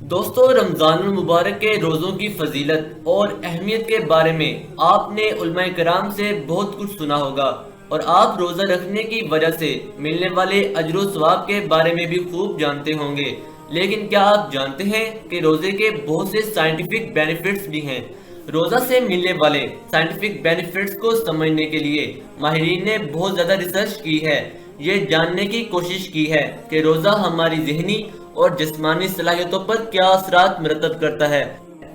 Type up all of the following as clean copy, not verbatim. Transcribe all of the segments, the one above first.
दोस्तों, रमजान मुबारक के रोज़ों की फजीलत और अहमियत के बारे में आपने उलमाए कराम से बहुत कुछ सुना होगा और आप रोज़ा रखने की वजह से मिलने वाले अजर सवाब के बारे में भी खूब जानते होंगे। लेकिन क्या आप जानते हैं कि रोज़े के बहुत से साइंटिफिक बेनिफिट्स भी हैं। रोज़ा से मिलने वाले साइंटिफिक बेनिफिट्स को समझने के लिए माहिरीन ने बहुत ज़्यादा रिसर्च की है। ये जानने की कोशिश की है कि रोज़ा हमारी ज़हनी और जिस्मानी सलाहियतों पर क्या असरात मरतब करता है।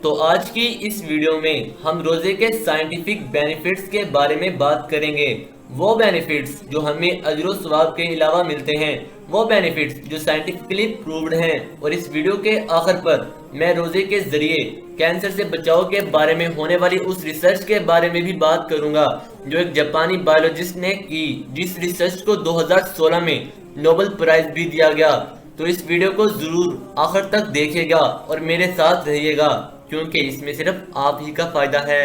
तो आज की इस वीडियो में हम रोज़े के साइंटिफिक बेनिफिट्स के बारे में बात करेंगे। वो बेनिफिट्स जो हमें अजर सवाब के अलावा मिलते हैं, वो बेनिफिट्स जो साइंटिफिकली प्रूव्ड हैं। और इस वीडियो के आखिर पर मैं रोज़े के जरिए कैंसर से बचाव के बारे में होने वाली उस रिसर्च के बारे में भी बात करूंगा जो एक जापानी बायोलॉजिस्ट ने की, जिस रिसर्च को 2016 में नोबेल प्राइज भी दिया गया। तो इस वीडियो को जरूर आखिर तक देखिएगा और मेरे साथ रहिएगा, क्योंकि इसमें सिर्फ आप ही का फायदा है।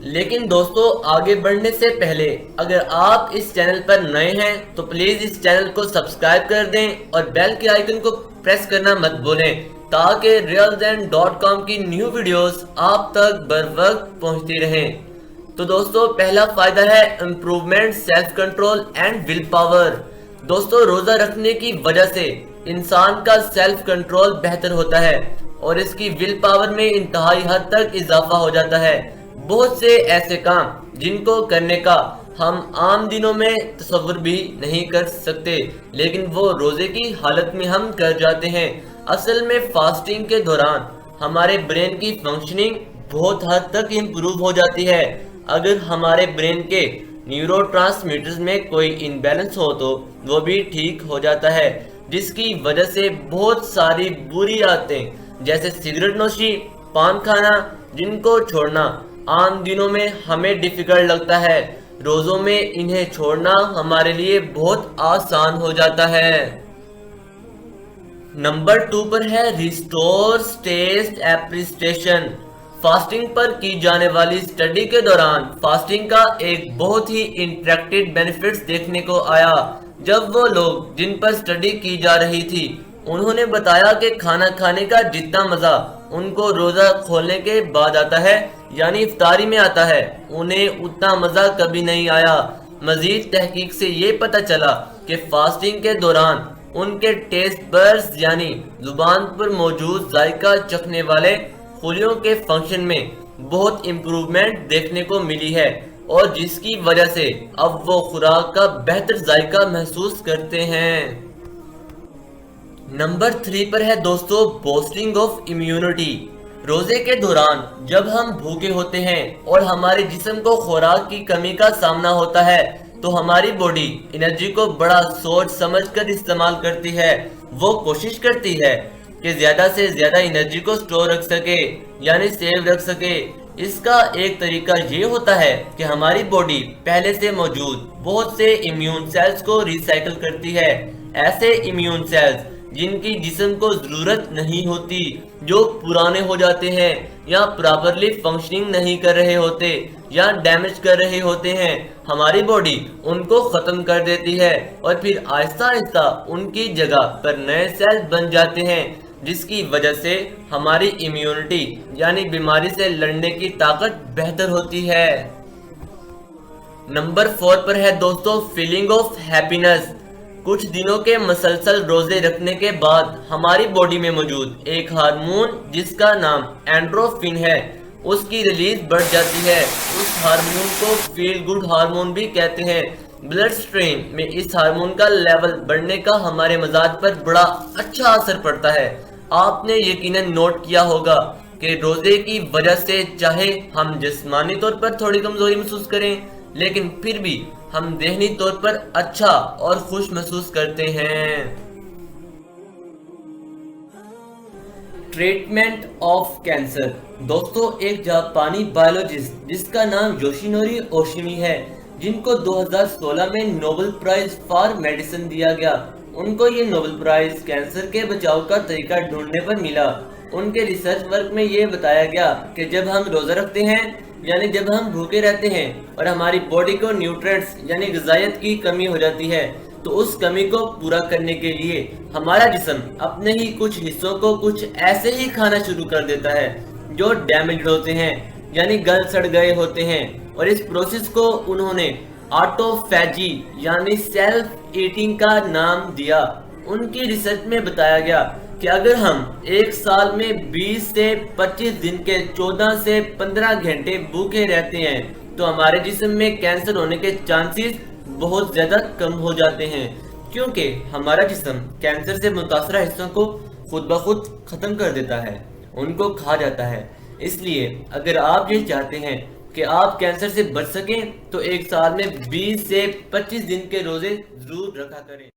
लेकिन दोस्तों, आगे बढ़ने से पहले अगर आप इस चैनल पर नए हैं तो प्लीज इस चैनल को सब्सक्राइब कर दें और बेल के आइकन को प्रेस करना मत भूलें, ताकि realzen.com की न्यू वीडियोस आप तक बर वक्त पहुंचती रहें। तो दोस्तों, पहला फायदा है improvement self control and will power. दोस्तों, रोजा रखने की वजह से इंसान का सेल्फ कंट्रोल बेहतर होता है और इसकी विल पावर में इंतहाई हद तक इजाफा हो जाता है। बहुत से ऐसे काम जिनको करने का हम आम दिनों में तसव्वुर भी नहीं कर सकते, लेकिन वो रोजे की हालत में हम कर जाते हैं। असल में फास्टिंग के दौरान हमारे ब्रेन की फंक्शनिंग बहुत हद तक इम्प्रूव हो जाती है। अगर हमारे ब्रेन के न्यूरोट्रांसमीटर्स में कोई इनबैलेंस हो तो वो भी ठीक हो जाता है, जिसकी वजह से बहुत सारी बुरी आदतें जैसे सिगरेट नोशी, पान खाना, जिनको छोड़ना आम दिनों में हमें डिफिकल्ट लगता है, रोजों में इन्हें छोड़ना हमारे लिए बहुत आसान हो जाता है। नंबर 2 पर है रिस्टोर टेस्ट एप्रिसिएशन। फास्टिंग पर की जाने वाली स्टडी के दौरान फास्टिंग का एक बहुत ही इंटरेक्टिव बेनिफिट्स देखने को आया। जब वो लोग जिन पर स्टडी की जा रही थी उन्होंने बताया कि खाना खाने का जितना मजा उनको रोजा खोलने के बाद आता है, यानी इफ्तारी में आता है, उन्हें उतना मजा कभी नहीं आया। मजीद तहकीक से ये पता चला कि फास्टिंग के दौरान उनके टेस्ट बड्स यानी जुबान पर मौजूद जायका चखने वाले खुलियों के फंक्शन में बहुत इम्प्रूवमेंट देखने को मिली है, और जिसकी वजह से अब वो खुराक का बेहतर जायका महसूस करते हैं। नंबर 3 पर है दोस्तों बूस्टिंग ऑफ इम्यूनिटी। रोजे के दौरान जब हम भूखे होते हैं और हमारे जिस्म को खुराक की कमी का सामना होता है तो हमारी बॉडी एनर्जी को बड़ा सोच समझ कर इस्तेमाल करती है। वो कोशिश करती है कि ज्यादा से ज्यादा एनर्जी को स्टोर रख सके, यानी सेव रख सके। इसका एक तरीका ये होता है कि हमारी बॉडी पहले से मौजूद बहुत से इम्यून सेल्स को रिसाइकिल करती है। ऐसे इम्यून सेल्स जिनकी जिस्म को जरूरत नहीं होती, जो पुराने हो जाते हैं या प्रॉपरली फंक्शनिंग नहीं कर रहे होते या डैमेज कर रहे होते हैं, हमारी बॉडी उनको खत्म कर देती है और फिर आहिस्ता आहिस्ता उनकी जगह पर नए सेल बन जाते हैं, जिसकी वजह से हमारी इम्यूनिटी यानी बीमारी से लड़ने की ताकत बेहतर होती है। नंबर 4 पर है दोस्तों फीलिंग ऑफ हैप्पीनेस। कुछ दिनों के मसलसल रोजे रखने के बाद हमारी बॉडी में मौजूद एक हार्मोन जिसका नाम एंड्रोफिन है, उसकी रिलीज बढ़ जाती है। उस हार्मोन को फील गुड हार्मोन भी कहते हैं। ब्लड स्ट्रीम में इस हार्मोन का लेवल बढ़ने का हमारे मजाज पर बड़ा अच्छा असर पड़ता है। आपने यकीनन नोट किया होगा कि रोजे की वजह से चाहे हम जिस्मानी तौर पर थोड़ी कमजोरी महसूस करें, लेकिन फिर भी हम ज़हनी तौर पर अच्छा और खुश महसूस करते हैं। Treatment of cancer. दोस्तों, एक जापानी बायोलॉजिस्ट जिसका नाम योशिनोरी ओशिमी है, जिनको 2016 में नोबेल प्राइज फॉर मेडिसिन दिया गया, उनको ये नोबेल प्राइज कैंसर के बचाव का तरीका ढूंढने पर मिला। उनके रिसर्च वर्क में ये बताया गया कि जब हम रोजा रखते हैं, यानी जब हम भूखे रहते हैं और हमारी बॉडी को न्यूट्रिएंट्स यानी ग़िज़ायत की कमी हो जाती है, تو اس کمی کو پورا کرنے کے لیے ہمارا جسم اپنے ہی کچھ حصوں کو کچھ ایسے ہی کھانا شروع کر دیتا ہے جو ڈیمیجڈ ہوتے ہیں، یعنی گل سڑ گئے ہوتے ہیں، اور اس پروسیس کو انہوں نے آٹوفیجی یعنی سیلف ایٹنگ کا نام دیا۔ ان کی ریسرچ میں بتایا گیا کہ اگر ہم ایک سال میں 20 سے 25 دن کے 14 سے 15 گھنٹے بھوکے رہتے ہیں تو ہمارے جسم میں کینسر ہونے کے چانسز بہت زیادہ کم ہو جاتے ہیں، کیونکہ ہمارا جسم کینسر سے متاثرہ حصوں کو خود بخود ختم کر دیتا ہے، ان کو کھا جاتا ہے۔ اس لیے اگر آپ یہ چاہتے ہیں کہ آپ کینسر سے بچ سکیں تو ایک سال میں 20 سے 25 دن کے روزے ضرور رکھا کریں۔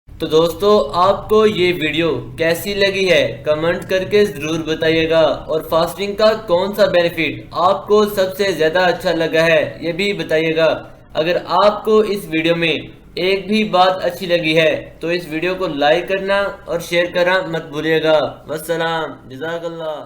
تو دوستو، آپ کو یہ ویڈیو کیسی لگی ہے کمنٹ کر کے ضرور بتائیے گا، اور فاسٹنگ کا کون سا بینیفٹ آپ کو سب سے زیادہ اچھا لگا ہے یہ بھی بتائیے گا۔ اگر آپ کو اس ویڈیو میں ایک بھی بات اچھی لگی ہے تو اس ویڈیو کو لائک کرنا اور شیئر کرنا مت بھولیے گا۔ والسلام، جزاک اللہ۔